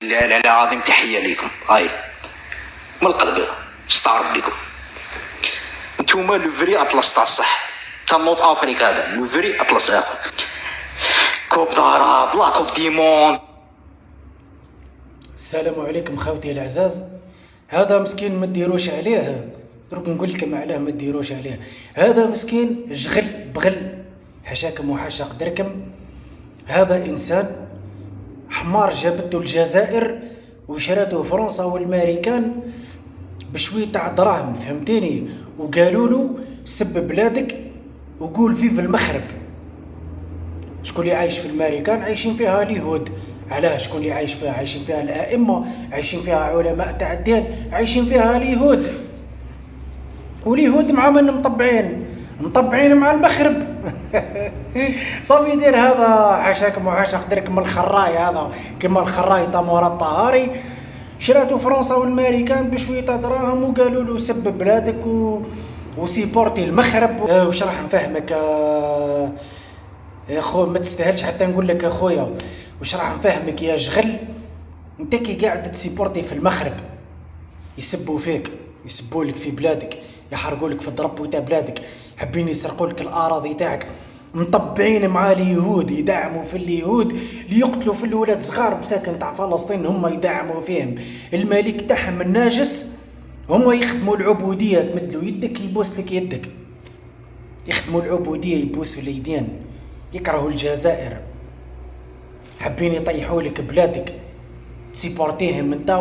لا لا لا عظيم، تحية لكم هاي من القلب، استعرض بكم. نتوما لو فري اطلس تاع الصح تاع نوت افريكا، هذا لو فري اطلس اخر. كوب دارا بلا كوب ديمون. السلام عليكم خوتي العزاز. هذا مسكين ما ديروش عليه، درك نقول لكم علاه ما ديروش عليه. هذا مسكين جغل بغل، حاشاكم وحاشا قدركم. هذا انسان حمار جابته الجزائر وشراته فرنسا والماريكان بشويه تاع دراهم، فهمتيني؟ وقالوا له سب بلادك وقول فيف المخرب. شكون اللي عايش في الامريكان؟ عايشين فيها اليهود. علاه؟ شكون اللي عايش فيها؟ عايشين فيها الائمه، عايشين فيها علماء تاع الدين، عايشين فيها اليهود. واليهود مع من مطبعين مع المخرب. صافي يدير هذا حاشاكم وحاشا قدركم الخراي، هذا كما الخراي تاع مراد الطهاري شراتو فرنسا والماريكان بشويه تاع دراهم وقالوا له سب بلادك وسيبورتي المخرب. واش راح نفهمك يا خو؟ ما تستاهلش حتى نقول لك اخويا. واش راح نفهمك يا جغل؟ انت كي قاعد تسيبورتي في المخرب يسبوا فيك، يسبوا لك في بلادك، يحرقوا لك في الدرب تاع بلادك، حابين يسرقوا لك الاراضي تاعك، مطبعين مع اليهود، يدعموا في اليهود ليقتلوا في الولاد صغار مساكن تاع فلسطين، هم يدعموا فيهم. الملك تاعهم الناجس، هم يخدموا العبوديه، تمدلوا يدك يبوس لك يدك، يخدموا العبوديه يبوسوا اليدين، يكرهوا الجزائر، حابين يطيحوا لك بلادك، تسيبورتيهم انت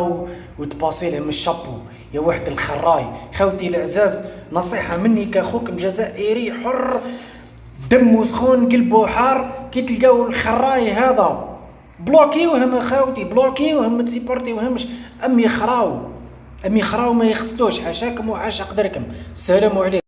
وتباصيلهم الشابو يا واحد الخراي. خوتي العزاز، نصيحة مني كاخوك جزائري حر دمه سخون قلبه حار، كي تلقاو الخراي هذا بلوكيوهم اخوتي، بلوكيوهم، ما تسيبورتيوهمش. امي خراو ما يخصلوش، حاشاكم وحاشا قدركم. السلام عليكم.